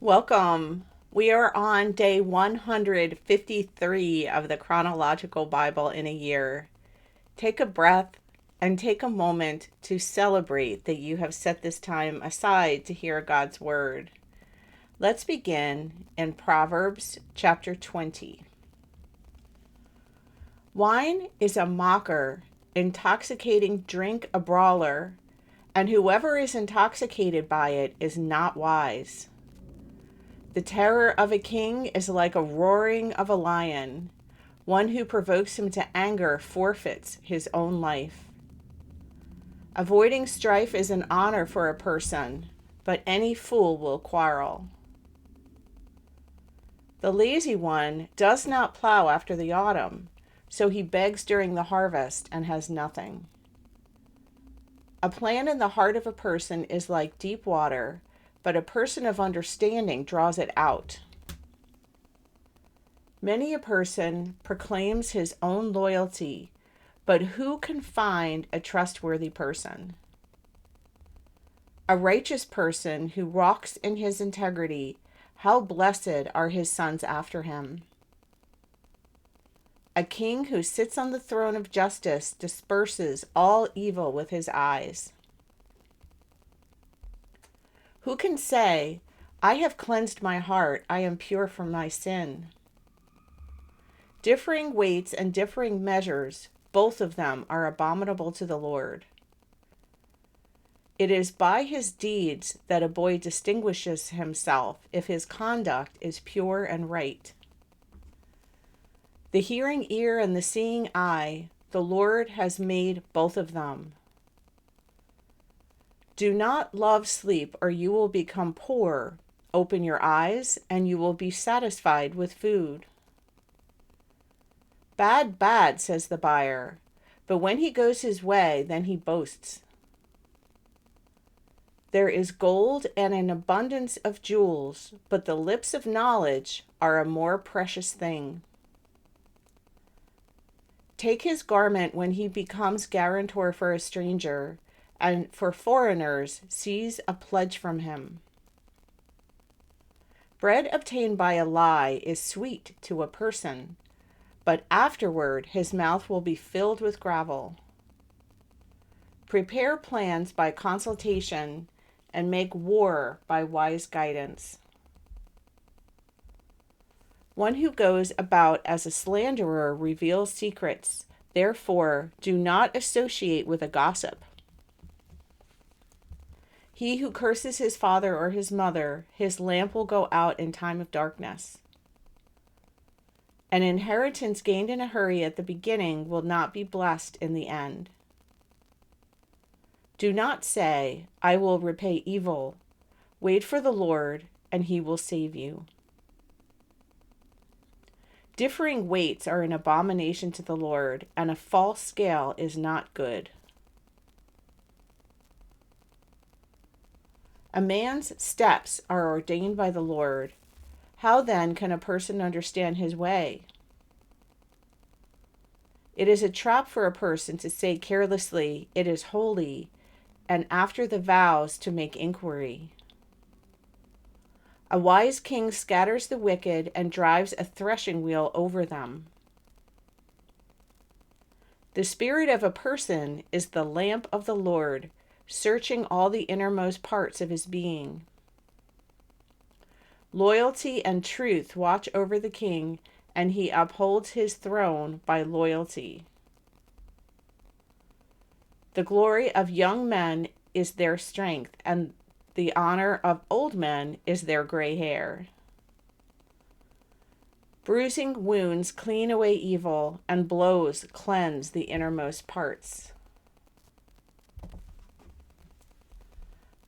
Welcome. We are on day 153 of the chronological Bible in a year. Take a breath and take a moment to celebrate that you have set this time aside to hear God's word. Let's begin in Proverbs chapter 20. Wine is a mocker, intoxicating drink a brawler, and whoever is intoxicated by it is not wise. The terror of a king is like a roaring of a lion. One who provokes him to anger forfeits his own life. Avoiding strife is an honor for a person, but any fool will quarrel. The lazy one does not plow after the autumn, so he begs during the harvest and has nothing. A plan in the heart of a person is like deep water, but a person of understanding draws it out. Many a person proclaims his own loyalty, but who can find a trustworthy person? A righteous person who walks in his integrity, how blessed are his sons after him. A king who sits on the throne of justice disperses all evil with his eyes. Who can say, I have cleansed my heart, I am pure from my sin? Differing weights and differing measures, both of them are abominable to the Lord. It is by his deeds that a boy distinguishes himself if his conduct is pure and right. The hearing ear and the seeing eye, the Lord has made both of them. Do not love sleep, or you will become poor. Open your eyes, and you will be satisfied with food. Bad, bad, says the buyer, but when he goes his way, then he boasts. There is gold and an abundance of jewels, but the lips of knowledge are a more precious thing. Take his garment when he becomes guarantor for a stranger, and for foreigners seize a pledge from him. Bread obtained by a lie is sweet to a person, but afterward his mouth will be filled with gravel. Prepare plans by consultation and make war by wise guidance. One who goes about as a slanderer reveals secrets. Therefore, do not associate with a gossip. He who curses his father or his mother, his lamp will go out in time of darkness. An inheritance gained in a hurry at the beginning will not be blessed in the end. Do not say, I will repay evil. Wait for the Lord, and he will save you. Differing weights are an abomination to the Lord, and a false scale is not good. A man's steps are ordained by the Lord. How then can a person understand his way? It is a trap for a person to say carelessly, it is holy, and after the vows to make inquiry. A wise king scatters the wicked and drives a threshing wheel over them. The spirit of a person is the lamp of the Lord, searching all the innermost parts of his being. Loyalty and truth watch over the king, and he upholds his throne by loyalty. The glory of young men is their strength, and the honor of old men is their gray hair. Bruising wounds clean away evil, and blows cleanse the innermost parts.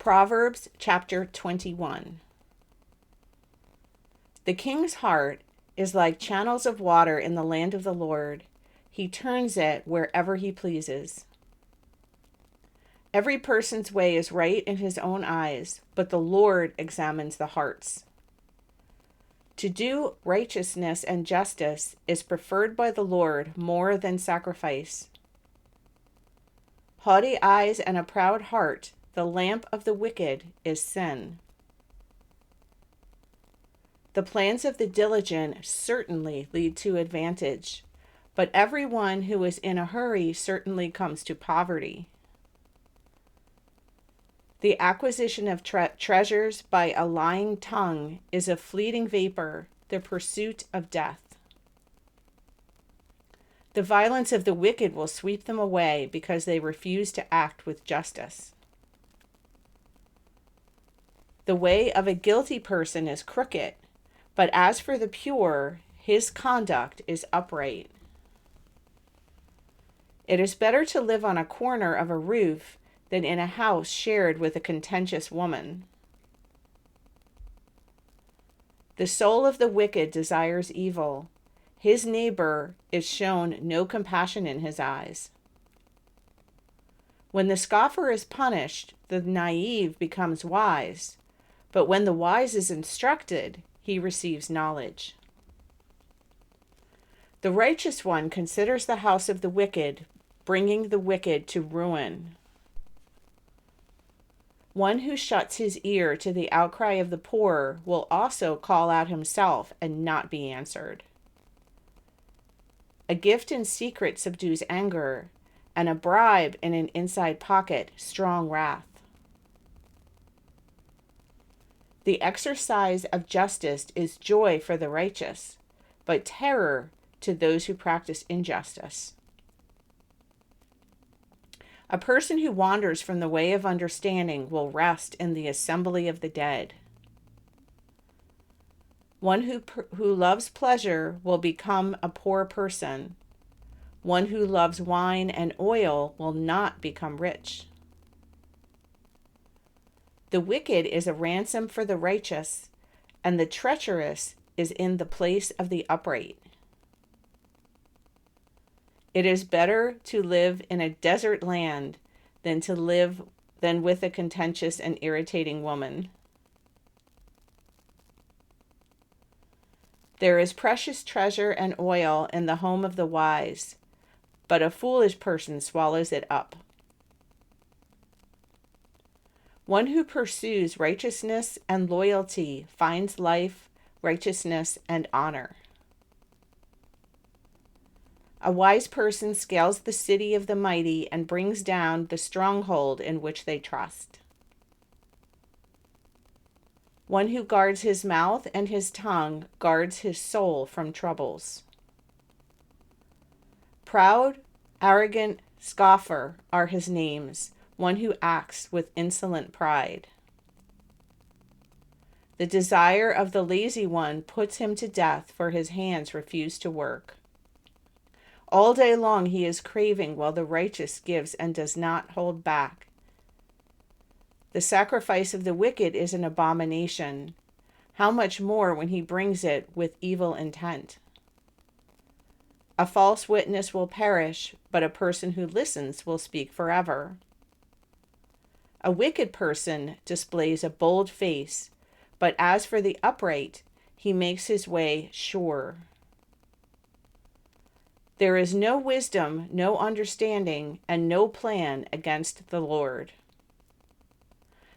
Proverbs chapter 21. The king's heart is like channels of water in the land of the Lord. He turns it wherever he pleases. Every person's way is right in his own eyes, but the Lord examines the hearts. To do righteousness and justice is preferred by the Lord more than sacrifice. Haughty eyes and a proud heart, the lamp of the wicked is sin. The plans of the diligent certainly lead to advantage, but everyone who is in a hurry certainly comes to poverty. The acquisition of treasures by a lying tongue is a fleeting vapor, the pursuit of death. The violence of the wicked will sweep them away because they refuse to act with justice. The way of a guilty person is crooked, but as for the pure, his conduct is upright. It is better to live on a corner of a roof than in a house shared with a contentious woman. The soul of the wicked desires evil. His neighbor is shown no compassion in his eyes. When the scoffer is punished, the naive becomes wise, but when the wise is instructed, he receives knowledge. The righteous one considers the house of the wicked, bringing the wicked to ruin. One who shuts his ear to the outcry of the poor will also call out himself and not be answered. A gift in secret subdues anger, and a bribe in an inside pocket, strong wrath. The exercise of justice is joy for the righteous, but terror to those who practice injustice. A person who wanders from the way of understanding will rest in the assembly of the dead. One who loves pleasure will become a poor person. One who loves wine and oil will not become rich. The wicked is a ransom for the righteous, and the treacherous is in the place of the upright. It is better to live in a desert land than with a contentious and irritating woman. There is precious treasure and oil in the home of the wise, but a foolish person swallows it up. One who pursues righteousness and loyalty finds life, righteousness, and honor. A wise person scales the city of the mighty and brings down the stronghold in which they trust. One who guards his mouth and his tongue guards his soul from troubles. Proud, arrogant, scoffer are his names, one who acts with insolent pride. The desire of the lazy one puts him to death, for his hands refuse to work. All day long he is craving, while the righteous gives and does not hold back. The sacrifice of the wicked is an abomination. How much more when he brings it with evil intent? A false witness will perish, but a person who listens will speak forever. A wicked person displays a bold face, but as for the upright, he makes his way sure. There is no wisdom, no understanding, and no plan against the Lord.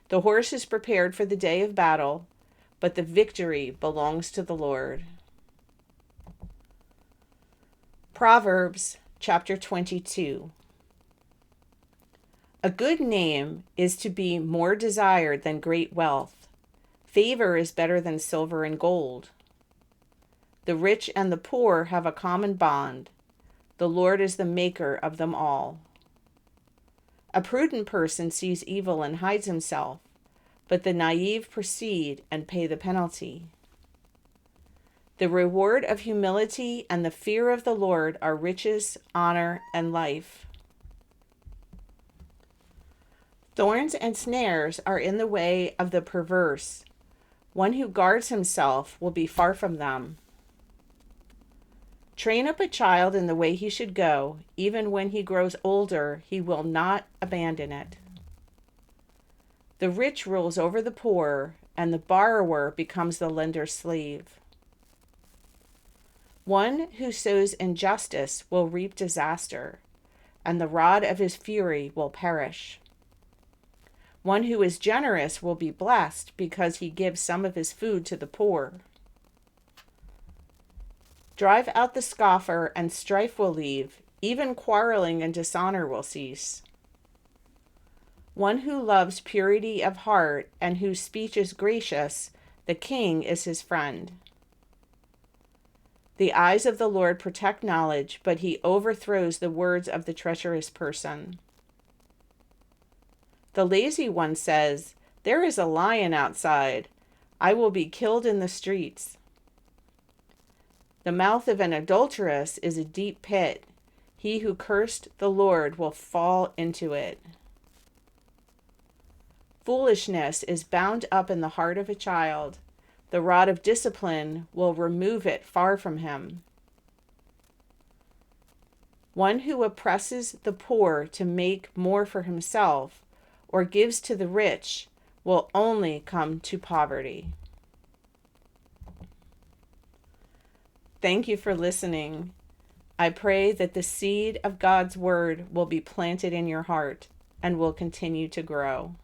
The horse is prepared for the day of battle, but the victory belongs to the Lord. Proverbs chapter 22. A good name is to be more desired than great wealth. Favor is better than silver and gold. The rich and the poor have a common bond. The Lord is the maker of them all. A prudent person sees evil and hides himself, but the naive proceed and pay the penalty. The reward of humility and the fear of the Lord are riches, honor, and life. Thorns and snares are in the way of the perverse. One who guards himself will be far from them. Train up a child in the way he should go. Even when he grows older, he will not abandon it. The rich rules over the poor, and the borrower becomes the lender's slave. One who sows injustice will reap disaster, and the rod of his fury will perish. One who is generous will be blessed because he gives some of his food to the poor. Drive out the scoffer, and strife will leave. Even quarreling and dishonor will cease. One who loves purity of heart and whose speech is gracious, the king is his friend. The eyes of the Lord protect knowledge, but he overthrows the words of the treacherous person. The lazy one says, "There is a lion outside. I will be killed in the streets." The mouth of an adulteress is a deep pit. He who cursed the Lord will fall into it. Foolishness is bound up in the heart of a child. The rod of discipline will remove it far from him. One who oppresses the poor to make more for himself or gives to the rich will only come to poverty. Thank you for listening. I pray that the seed of God's word will be planted in your heart and will continue to grow.